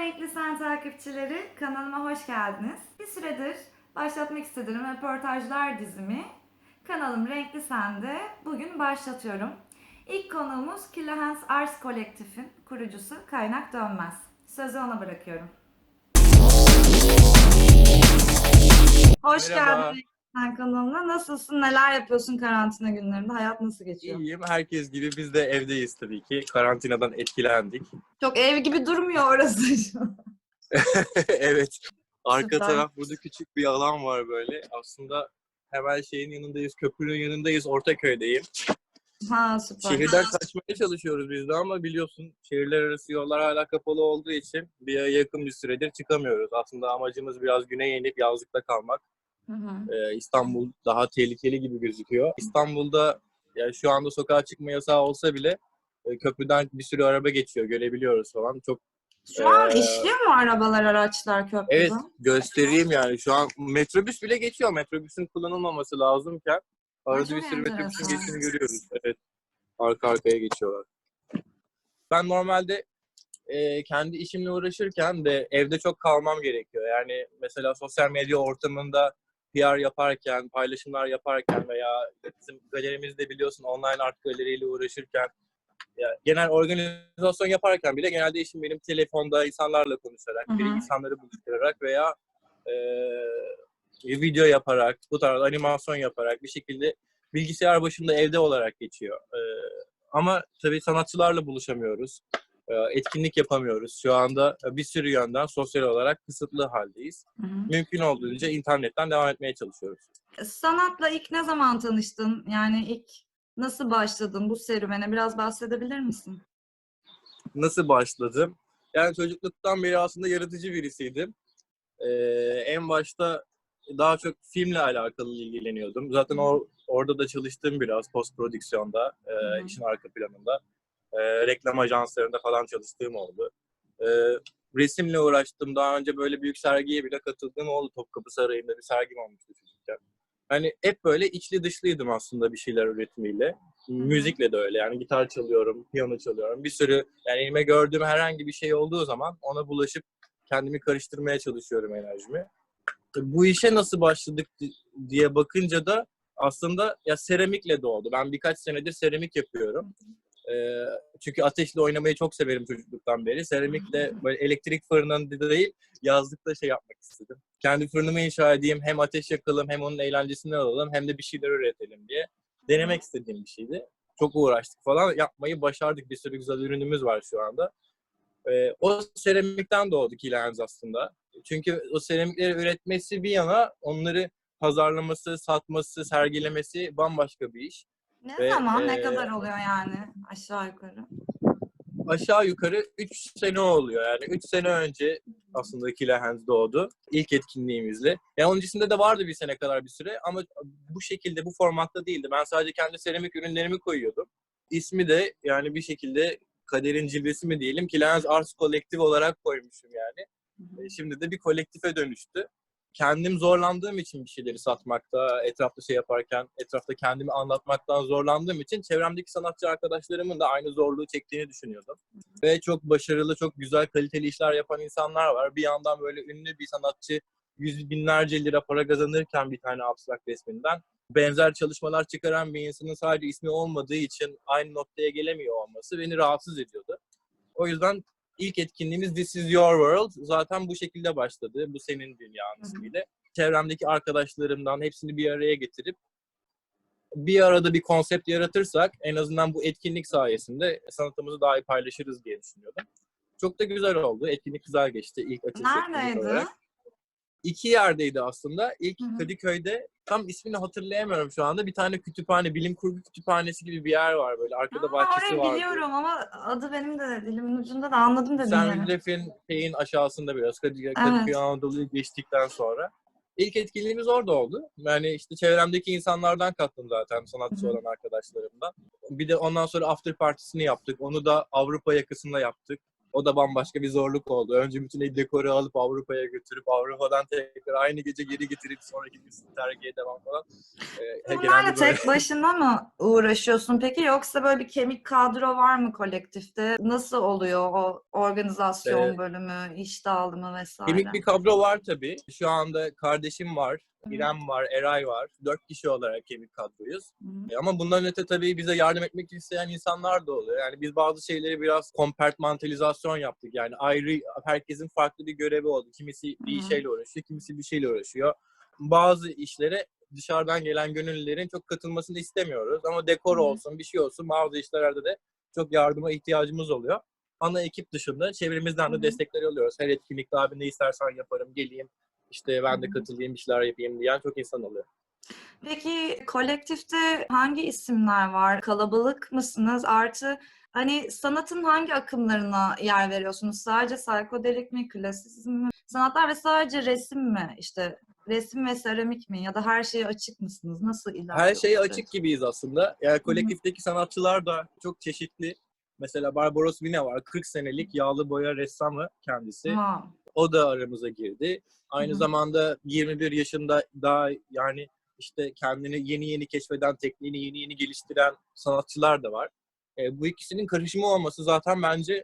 Renkli Sen takipçileri, kanalıma hoş geldiniz. Bir süredir başlatmak istediğim röportajlar dizimi kanalım Renkli Sen'de bugün başlatıyorum. İlk konuğumuz Killahens Arts Kolektif'in kurucusu Kaynak Dönmez. Sözü ona bırakıyorum. Hoş geldin Merhaba, Renkli Sen kanalına. Nasılsın? Neler yapıyorsun karantina günlerinde? Hayat nasıl geçiyor? iyiyim. Herkes gibi biz de evdeyiz tabii ki. Karantinadan etkilendik. Çok ev gibi durmuyor orası şu an. Evet, arka Süper. taraf burada küçük bir alan var böyle. Aslında hemen şeyin yanındayız, köprünün yanındayız, Ortaköy'deyim. Ha, süper. Şehirden kaçmaya çalışıyoruz biz de ama biliyorsun şehirler arası yollar hala kapalı olduğu için bir aya yakın bir süredir çıkamıyoruz. Aslında amacımız biraz güneye inip yazlıkta kalmak. Hı hı. İstanbul daha tehlikeli gibi gözüküyor. İstanbul'da yani şu anda sokağa çıkma yasağı olsa bile köprüden bir sürü araba geçiyor, görebiliyoruz falan. Çok Şu an işliyor mu arabalar, araçlar evet, köprüden? göstereyim yani şu an metrobüs bile geçiyor. Metrobüsün kullanılmaması lazımken Ay, arada bir çok sürü metrobüsün enteresan. geçtiğini görüyoruz. Evet, arka arkaya geçiyorlar. Ben normalde kendi işimle uğraşırken de evde çok kalmam gerekiyor. Yani mesela sosyal medya ortamında PR yaparken, paylaşımlar yaparken veya bizim galerimizde biliyorsun online art galeriyle uğraşırken ya genel organizasyon yaparken bile genelde işim benim telefonda insanlarla konuşarak, Hı hı. insanları buluşturarak veya video yaparak, bu tarz animasyon yaparak bir şekilde bilgisayar başında evde olarak geçiyor. Ama tabii sanatçılarla buluşamıyoruz. Etkinlik yapamıyoruz. Şu anda bir sürü yönden sosyal olarak kısıtlı haldeyiz. Hı hı. Mümkün olduğunca internetten devam etmeye çalışıyoruz. Sanatla ilk ne zaman tanıştın? Yani ilk nasıl başladın bu serüvene? Biraz bahsedebilir misin? Nasıl başladım? Yani çocukluktan beri aslında yaratıcı birisiydim. Ee, En başta daha çok filmle alakalı ilgileniyordum. Zaten orada da çalıştım biraz post prodüksiyonda, Hı hı. işin arka planında. Reklam ajanslarında falan çalıştığım oldu. Resimle uğraştım. Daha önce böyle büyük sergiye bile katıldığım oldu. Topkapı Sarayı'nda bir sergim olmuştu çocukken. Hani hep böyle içli dışlıydım aslında bir şeyler üretimiyle. Hı hı. Müzikle de öyle. Yani gitar çalıyorum, piyano çalıyorum. Bir sürü yani elime gördüğüm herhangi bir şey olduğu zaman ona bulaşıp kendimi karıştırmaya çalışıyorum enerjimi. Bu işe nasıl başladık diye bakınca da aslında ya seramikle doğdu. Ben birkaç senedir seramik yapıyorum. Çünkü ateşle oynamayı çok severim çocukluktan beri. Seramik de böyle elektrik fırınında değil, yazlıkta şey yapmak istedim. Kendi fırınımı inşa edeyim, hem ateş yakalım, hem onun eğlencesini alalım, hem de bir şeyler üretelim diye. Denemek istediğim bir şeydi. Çok uğraştık falan, yapmayı başardık. Bir sürü güzel ürünümüz var şu anda. O seramikten doğdu Killahens aslında. Çünkü o seramikleri üretmesi bir yana, onları pazarlaması, satması, sergilemesi bambaşka bir iş. Ne Ve zaman, ne kadar oluyor yani aşağı yukarı? aşağı yukarı 3 sene oluyor. Yani 3 sene önce aslında Killahens doğdu. İlk etkinliğimizle. Yani öncesinde de vardı bir sene kadar bir süre ama bu şekilde, bu formatta değildi. Ben sadece kendi seramik ürünlerimi koyuyordum. İsmi de yani bir şekilde kaderin cilvesi mi diyelim, Killahens Arts Collective olarak koymuşum yani. Hı hı. Şimdi de bir kolektife dönüştü. Kendim zorlandığım için bir şeyleri satmakta, etrafta şey yaparken, etrafta kendimi anlatmaktan zorlandığım için çevremdeki sanatçı arkadaşlarımın da aynı zorluğu çektiğini düşünüyordum. Ve çok başarılı, çok güzel, kaliteli işler yapan insanlar var. Bir yandan böyle ünlü bir sanatçı yüz binlerce lira para kazanırken bir tane abstrakt resminden benzer çalışmalar çıkaran bir insanın sadece ismi olmadığı için aynı noktaya gelemiyor olması beni rahatsız ediyordu. O yüzden İlk etkinliğimiz This is Your World zaten bu şekilde başladı. Bu senin dünyanın Hı hı. ismiyle. Çevremdeki arkadaşlarımdan hepsini bir araya getirip bir arada bir konsept yaratırsak en azından bu etkinlik sayesinde sanatımızı daha iyi paylaşırız diye düşünüyordum. Çok da güzel oldu. Etkinlik güzel geçti ilk açılış etkinlik Neredeydi? olarak. İki yerdeydi aslında. İlk Hı hı. Kadıköy'de, tam ismini hatırlayamıyorum şu anda. Bir tane kütüphane, bilim kurgu kütüphanesi gibi bir yer var böyle. Arkada Aa, bahçesi orayı vardı. biliyorum ama adı benim de dilimin ucunda, da anladım dediğin Sen yeri. Ref'in şeyin aşağısında biraz Kadıköy Evet. Anadolu'yu geçtikten sonra. İlk etkinliğimiz orada oldu. Yani işte çevremdeki insanlardan kattım zaten, Hı sanatçı hı. olan arkadaşlarımdan. Bir de ondan sonra after partisini yaptık. Onu da Avrupa yakasında yaptık. O da bambaşka bir zorluk oldu. Önce bütün dekoru alıp Avrupa'ya götürüp Avrupa'dan tekrar aynı gece geri getirip sonraki gün sergiye devam falan. Bunlarla Genelde böyle. tek başına mı uğraşıyorsun peki, yoksa böyle bir kemik kadro var mı kolektifte? Nasıl oluyor o organizasyon e, bölümü, iş dağılımı vesaire? Kemik bir kadro var tabii. Şu anda kardeşim var, Hı İrem var, Eray var. 4 kişi olarak kemik kadroyuz. hı. Ama bundan öte tabii bize yardım etmek isteyen insanlar da oluyor. Yani biz bazı şeyleri biraz kompartmantalizasyon yaptık. Yani ayrı, herkesin farklı bir görevi oldu. Kimisi Hı bir hı. şeyle uğraşıyor, kimisi bir şeyle uğraşıyor. Bazı işlere dışarıdan gelen gönüllülerin çok katılmasını istemiyoruz. Ama Hı dekor hı. olsun, bir şey olsun, bazı işlerde de çok yardıma ihtiyacımız oluyor. Ana ekip dışında çevremizden Hı de hı. destekler alıyoruz. Her etkinlikte abi ne istersen yaparım, geleyim, işte Hı ben de hı. katılayım, bir şeyler yapayım diyen çok insan oluyor. Peki kolektifte hangi isimler var? Kalabalık mısınız? Artı hani sanatın hangi akımlarına yer veriyorsunuz? Sadece psikodelik mi, klasizm mi, sanatlar ve sadece resim mi? İşte resim ve seramik mi? Ya da her şeye açık mısınız? Nasıl Her ilerliyor bu şeye süreç? açık gibiyiz aslında. Yani Hı hı. kolektifteki sanatçılar da çok çeşitli. Mesela Barbaros Vine var. 40 senelik yağlı boya ressamı kendisi. Wow. O da aramıza girdi. Hı Aynı hı. zamanda 21 yaşında daha yani işte kendini yeni yeni keşfeden, tekniğini yeni yeni geliştiren sanatçılar da var. Bu ikisinin karışımı olması zaten bence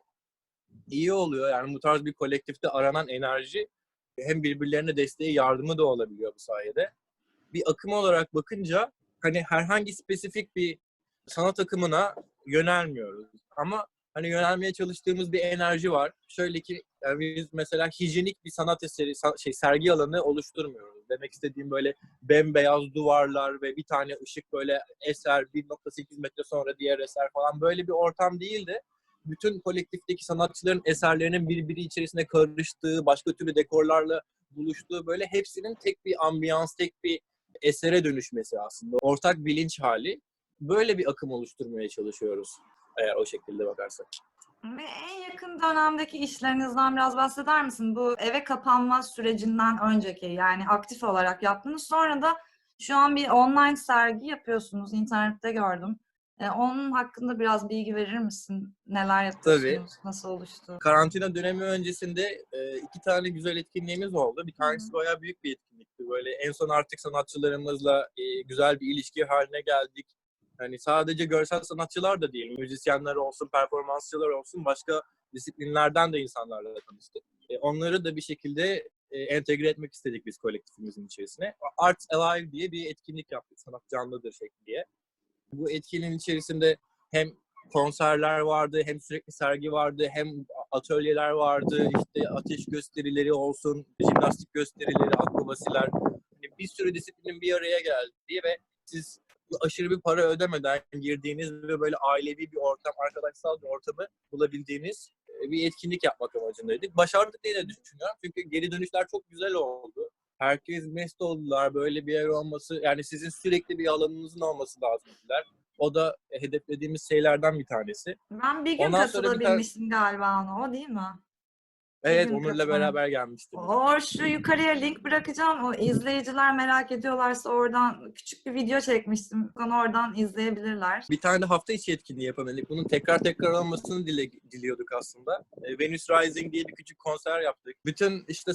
iyi oluyor. Yani bu tarz bir kolektifte aranan enerji hem birbirlerine desteği, yardımı da olabiliyor bu sayede. Bir akım olarak bakınca hani herhangi spesifik bir sanat akımına yönelmiyoruz. Ama hani yönelmeye çalıştığımız bir enerji var. Şöyle ki yani biz mesela hijyenik bir sanat eseri, sergi alanı oluşturmuyoruz. Demek istediğim böyle bembeyaz duvarlar ve bir tane ışık böyle eser 1,8 metre sonra diğer eser falan böyle bir ortam değil de bütün kolektifteki sanatçıların eserlerinin birbiri içerisine karıştığı, başka türlü dekorlarla buluştuğu böyle hepsinin tek bir ambiyans, tek bir esere dönüşmesi aslında. Ortak bilinç hali. Böyle bir akım oluşturmaya çalışıyoruz eğer o şekilde bakarsak. Ve en yakın dönemdeki işlerinizden biraz bahseder misin? Bu eve kapanma sürecinden önceki, yani aktif olarak yaptınız. Sonra da şu an bir online sergi yapıyorsunuz. İnternette gördüm. Onun hakkında biraz bilgi verir misin? Neler Tabii. yapıyorsunuz? Nasıl oluştu? Karantina dönemi öncesinde 2 tane güzel etkinliğimiz oldu. Bir Hı hı. tanesi bayağı büyük bir etkinlikti. Böyle en son artık sanatçılarımızla güzel bir ilişki haline geldik. Hani sadece görsel sanatçılar da değil, müzisyenler olsun, performansçılar olsun, başka disiplinlerden de insanlarla tanıştık. Onları da bir şekilde entegre etmek istedik biz kolektifimizin içerisine. Arts Alive diye bir etkinlik yaptık, sanat canlıdır şekliye. Bu etkinliğin içerisinde hem konserler vardı, hem sürekli sergi vardı, hem atölyeler vardı, işte ateş gösterileri olsun, jimnastik gösterileri, akrobasiler. Yani bir sürü disiplinin bir araya geldiği ve siz aşırı bir para ödemeden girdiğiniz ve böyle ailevi bir ortam, arkadaşsal bir ortamı bulabildiğiniz bir etkinlik yapmak amacındaydık. Başardık diye de düşünüyorum. Çünkü geri dönüşler çok güzel oldu. Herkes mest oldular. Böyle bir yer olması, yani sizin sürekli bir alanınızın olması lazım dediler. O da hedeflediğimiz şeylerden bir tanesi. Ben bir gün Ondan sonra bir tane, katılabilmiştim galiba ona. O değil mi? Bir evet, gün Onur'la katılım. beraber gelmiştiniz. Şu yukarıya link bırakacağım. O izleyiciler merak ediyorlarsa oradan küçük bir video çekmiştim. Oradan izleyebilirler. Bir tane de hafta içi etkinliği yapabildik. Bunun tekrar tekrar olmasını diliyorduk aslında. Venus Rising diye bir küçük konser yaptık. Bütün işte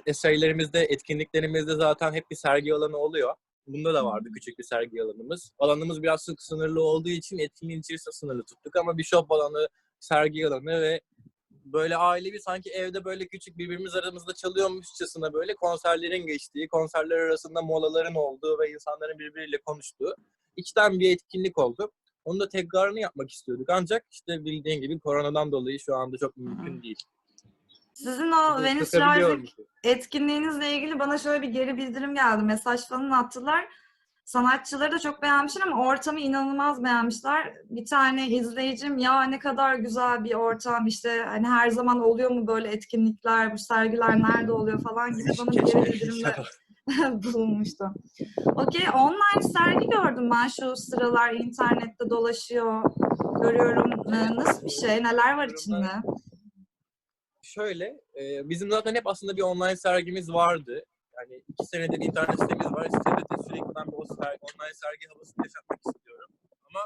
eserlerimizde, etkinliklerimizde zaten hep bir sergi alanı oluyor. Bunda da vardı küçük bir sergi alanımız. Alanımız biraz sınırlı olduğu için etkinliğin içerisinde sınırlı tuttuk ama bir shop alanı, sergi alanı ve böyle ailevi, sanki evde böyle küçük birbirimiz aramızda çalıyormuşçasına böyle konserlerin geçtiği, konserler arasında molaların olduğu ve insanların birbiriyle konuştuğu içten bir etkinlik oldu. Onu da tekrarını yapmak istiyorduk. Ancak işte bildiğin gibi koronadan dolayı şu anda çok mümkün değil. Sizin o Sizi Venus kısabiliyor Rising musun? etkinliğinizle ilgili bana şöyle bir geri bildirim geldi. Mesaj falan attılar. Sanatçıları da çok beğenmişler ama ortamı inanılmaz beğenmişler. Bir tane izleyicim, ya ne kadar güzel bir ortam, işte hani her zaman oluyor mu böyle etkinlikler, bu sergiler nerede oluyor falan gibi bana bir geri Keşke bildirimde inşallah. bulunmuştu. Okey, online sergi gördüm ben şu sıralar, internette dolaşıyor. Görüyorum. Evet, Nasıl bir şey? Neler var içinde? durumlar şöyle. Bizim zaten hep aslında bir online sergimiz vardı. Yani 2 senedir internet sitemiz var. Sitede de sürekli ben bu online sergi havasını yaşatmak istiyorum. Ama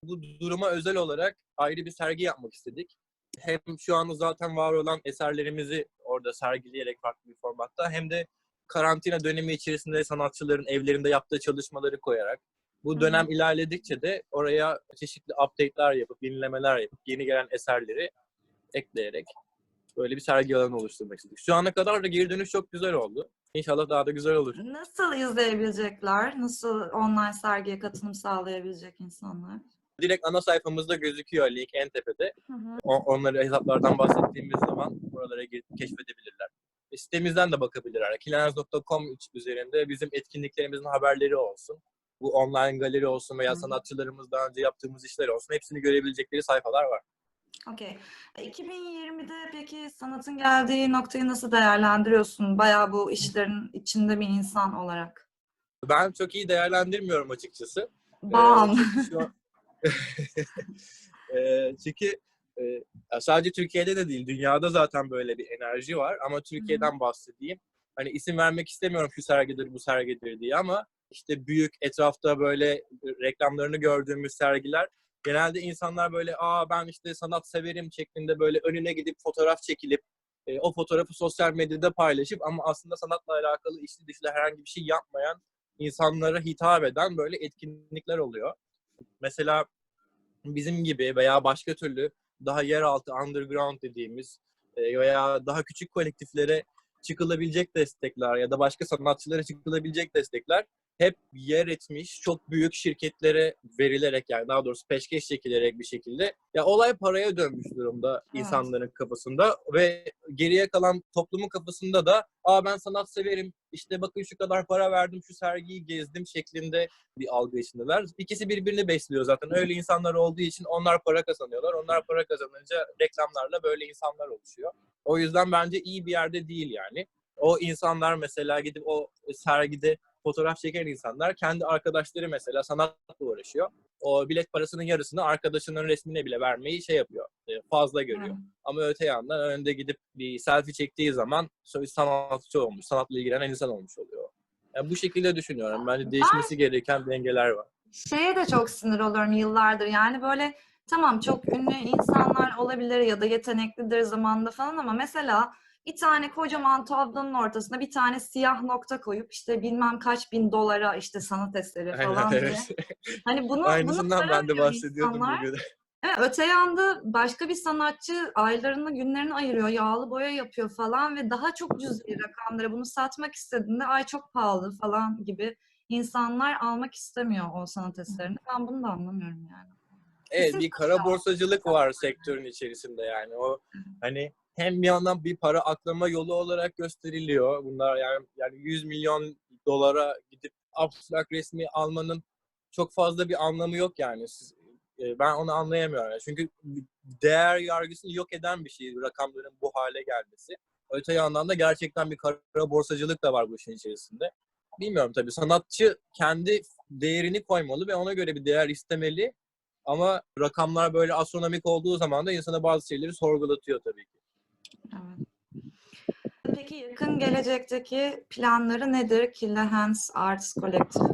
bu duruma özel olarak ayrı bir sergi yapmak istedik. hem şu anda zaten var olan eserlerimizi orada sergileyerek farklı bir formatta hem de karantina dönemi içerisinde sanatçıların evlerinde yaptığı çalışmaları koyarak bu dönem ilerledikçe de oraya çeşitli update'ler yapıp, yenilemeler yapıp yeni gelen eserleri ekleyerek böyle bir sergi alanı oluşturmak istedik. Şu ana kadar da geri dönüş çok güzel oldu. İnşallah daha da güzel olur. Nasıl izleyebilecekler? Nasıl online sergiye katılım sağlayabilecek insanlar? Direkt ana sayfamızda gözüküyor link en tepede. Hı hı. Onları hesaplardan bahsettiğimiz zaman buralara girip keşfedebilirler. Sitemizden de bakabilirler. Kilenz.com üzerinde bizim etkinliklerimizin haberleri olsun. Bu online galeri olsun veya sanatçılarımız daha önce yaptığımız işler olsun. Hepsini görebilecekleri sayfalar var. Okey. 2020'de peki sanatın geldiği noktayı nasıl değerlendiriyorsun? Bayağı bu işlerin içinde bir insan olarak. Ben çok iyi değerlendirmiyorum açıkçası. Bam. Çünkü şu an... Çünkü sadece Türkiye'de de değil, dünyada zaten böyle bir enerji var. Ama Türkiye'den bahsedeyim. Hani isim vermek istemiyorum şu sergidir, bu sergidir diye ama işte büyük, etrafta böyle reklamlarını gördüğümüz sergiler genelde insanlar böyle ben işte sanat severim şeklinde böyle önüne gidip fotoğraf çekilip o fotoğrafı sosyal medyada paylaşıp ama aslında sanatla alakalı içli dışlı herhangi bir şey yapmayan insanlara hitap eden böyle etkinlikler oluyor. Mesela bizim gibi veya başka türlü daha yeraltı, underground dediğimiz veya daha küçük kolektiflere çıkılabilecek destekler ya da başka sanatçılara çıkılabilecek destekler hep yer etmiş çok büyük şirketlere verilerek yani daha doğrusu peşkeş çekilerek bir şekilde ya olay paraya dönmüş durumda insanların kafasında ve geriye kalan toplumun kafasında da ben sanat severim işte bakın şu kadar para verdim şu sergiyi gezdim şeklinde bir algı içindeler. İkisi birbirini besliyor zaten. Öyle insanlar olduğu için onlar para kazanıyorlar. Onlar para kazanınca reklamlarla böyle insanlar oluşuyor. O yüzden bence iyi bir yerde değil yani. O insanlar mesela gidip o sergide fotoğraf çeken insanlar kendi arkadaşları mesela sanatla uğraşıyor. O bilet parasının yarısını arkadaşının resmine bile vermeyi yapıyor. Fazla görüyor. Ama öte yandan önünde gidip bir selfie çektiği zaman sanatçı olmuş, sanatla ilgilenen insan olmuş oluyor. Yani bu şekilde düşünüyorum. Bence değişmesi gereken dengeler var. Şeye de çok sinir oluyorum yıllardır. Yani böyle tamam çok ünlü insanlar olabilir ya da yeteneklidir zamanında falan ama mesela bir tane kocaman tablonun ortasına bir tane siyah nokta koyup işte bilmem kaç bin dolara işte sanat eseri falan Aynen, diye. evet. Hani bunu Aynısından para ben de veriyor bahsediyordum insanlar. bugün. Evet, öte yanda başka bir sanatçı aylarını, günlerini ayırıyor, yağlı boya yapıyor falan ve daha çok cüzi rakamlara bunu satmak istediğinde ay çok pahalı falan gibi insanlar almak istemiyor o sanat eserini. Ben bunu da anlamıyorum yani. Evet, bir kara borsacılık var sektörün içerisinde yani. O hani hem bir yandan bir para aklama yolu olarak gösteriliyor. Bunlar yani 100 milyon dolara gidip abstrak resmi almanın çok fazla bir anlamı yok yani. Ben onu anlayamıyorum. Yani. Çünkü değer yargısını yok eden bir şey rakamların bu hale gelmesi. Öte yandan da gerçekten bir kara borsacılık da var bu işin içerisinde. Bilmiyorum tabii. Sanatçı kendi değerini koymalı ve ona göre bir değer istemeli. Ama rakamlar böyle astronomik olduğu zaman da insana bazı şeyleri sorgulatıyor tabii ki. Evet. Peki yakın gelecekteki planları nedir Kille Hands Arts Collective?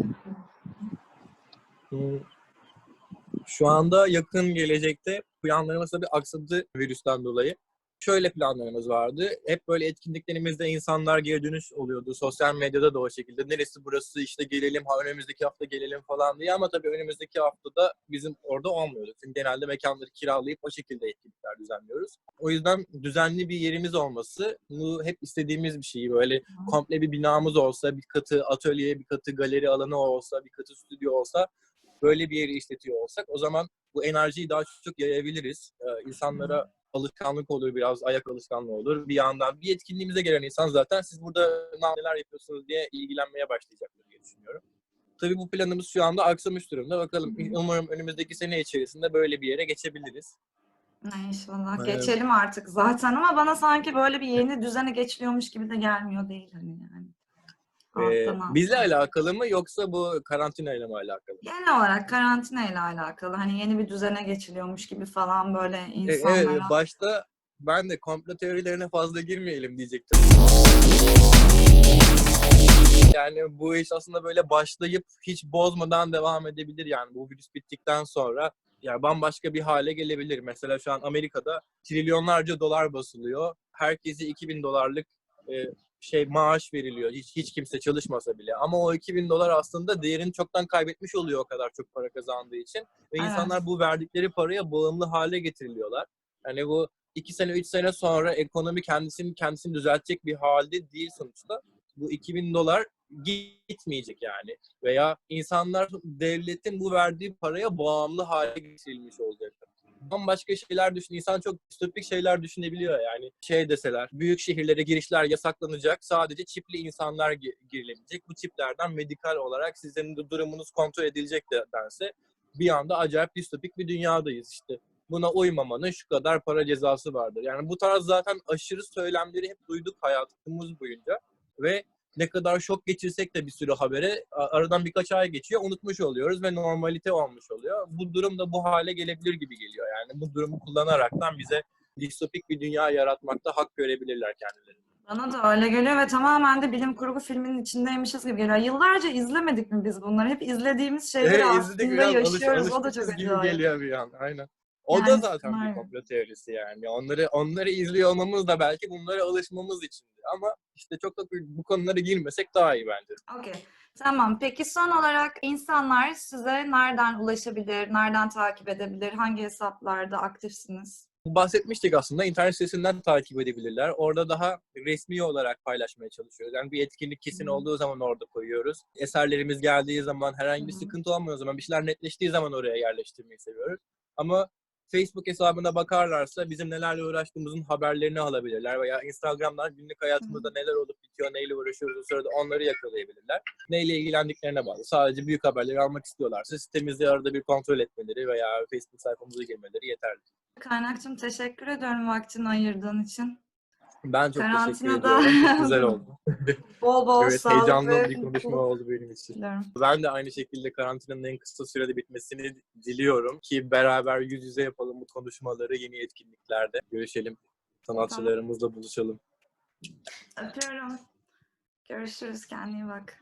Şu anda yakın gelecekte planlarımız tabii aksadı virüsten dolayı. Şöyle planlarımız vardı. Hep böyle etkinliklerimizde insanlar geri dönüş oluyordu. Sosyal medyada da o şekilde. Neresi burası işte gelelim, önümüzdeki hafta gelelim falan diye. Ama tabii önümüzdeki haftada bizim orada olmuyordu. Çünkü genelde mekanları kiralayıp o şekilde etkinlikler düzenliyoruz. O yüzden düzenli bir yerimiz olması bu hep istediğimiz bir şey. Böyle komple bir binamız olsa, bir katı atölye, bir katı galeri alanı olsa, bir katı stüdyo olsa böyle bir yeri işletiyor olsak o zaman bu enerjiyi daha çok yayabiliriz. İnsanlara alışkanlık olur, biraz ayak alışkanlığı olur. Bir yandan bir etkinliğimize gelen insan zaten siz burada neler yapıyorsunuz diye ilgilenmeye başlayacaktır diye düşünüyorum. Tabii bu planımız şu anda aksamış durumda. Bakalım umarım önümüzdeki sene içerisinde böyle bir yere geçebiliriz. İnşallah. Geçelim artık zaten ama bana sanki böyle bir yeni düzene geçiliyormuş gibi de gelmiyor değil hani yani. Bizle alakalı mı yoksa bu karantina ile mi alakalı? Genel olarak karantina ile alakalı. Hani yeni bir düzene geçiliyormuş gibi falan böyle insanlara. Evet, başta ben de komplo teorilerine fazla girmeyelim diyecektim. Yani bu iş aslında böyle başlayıp hiç bozmadan devam edebilir yani bu virüs bittikten sonra yani bambaşka bir hale gelebilir. Mesela şu an Amerika'da trilyonlarca dolar basılıyor. Herkese 2000 dolarlık maaş veriliyor. Hiç kimse çalışmasa bile. Ama o 2000 dolar aslında değerini çoktan kaybetmiş oluyor o kadar çok para kazandığı için. Ve Evet. insanlar bu verdikleri paraya bağımlı hale getiriliyorlar. Yani bu 2 sene 3 sene sonra ekonomi kendisini düzeltecek bir halde değil sonuçta. Bu 2000 dolar gitmeyecek yani. Veya insanlar devletin bu verdiği paraya bağımlı hale getirilmiş olacak. Bambaşka şeyler İnsan çok distopik şeyler düşünebiliyor yani. Deseler, büyük şehirlere girişler yasaklanacak. Sadece çipli insanlar girilebilecek. Bu çiplerden medikal olarak sizin durumunuz kontrol edilecek dense bir anda acayip distopik bir dünyadayız işte. Buna uymamanın şu kadar para cezası vardır. Yani bu tarz zaten aşırı söylemleri hep duyduk hayatımız boyunca. Ve ne kadar şok geçirsek de bir sürü habere aradan birkaç ay geçiyor, unutmuş oluyoruz ve normalite olmuş oluyor. Bu durum da bu hale gelebilir gibi geliyor yani. Bu durumu kullanaraktan bize distopik bir dünya yaratmakta hak görebilirler kendileri. Bana da öyle geliyor ve tamamen de bilim kurgu filminin içindeymişiz gibi geliyor. Yıllarca izlemedik mi biz bunları? Hep izlediğimiz şeyleri İzledik, aslında biraz yaşıyoruz. O da çok alışmışız gibi acayip. geliyor bir an. Aynen. O da Yani zaten bir senaryo. komplo teorisi yani. Onları izliyor olmamız da belki bunlara alışmamız içindi. Ama işte çok da bu konulara girmesek daha iyi bence. Okey. Tamam. Peki son olarak insanlar size nereden ulaşabilir, nereden takip edebilir, hangi hesaplarda aktifsiniz? Bahsetmiştik aslında. İnternet sitesinden takip edebilirler. Orada daha resmi olarak paylaşmaya çalışıyoruz. Yani bir etkinlik kesin olduğu zaman orada koyuyoruz. Eserlerimiz geldiği zaman, herhangi bir sıkıntı olmadığı zaman, bir şeyler netleştiği zaman oraya yerleştirmeyi seviyoruz. Ama Facebook hesabına bakarlarsa bizim nelerle uğraştığımızın haberlerini alabilirler veya Instagram'dan günlük hayatımızda neler olup bitiyor, neyle uğraşıyoruz o sırada onları yakalayabilirler. Neyle ilgilendiklerine bağlı. Sadece büyük haberleri almak istiyorlarsa sitemizi arada bir kontrol etmeleri veya Facebook sayfamıza girmeleri yeterli. Kaynakçım teşekkür ediyorum vaktini ayırdığın için. Ben çok teşekkür Karantinada ediyorum. Çok güzel oldu. bol bol Evet, sağlık heyecanlı ve bir konuşma mutluluk oldu benim için. diliyorum. Ben de aynı şekilde karantinanın en kısa sürede bitmesini diliyorum ki beraber yüz yüze yapalım bu konuşmaları yeni etkinliklerde. Görüşelim. Sanatçılarımızla buluşalım. Öpüyorum. Görüşürüz. Kendine iyi bak.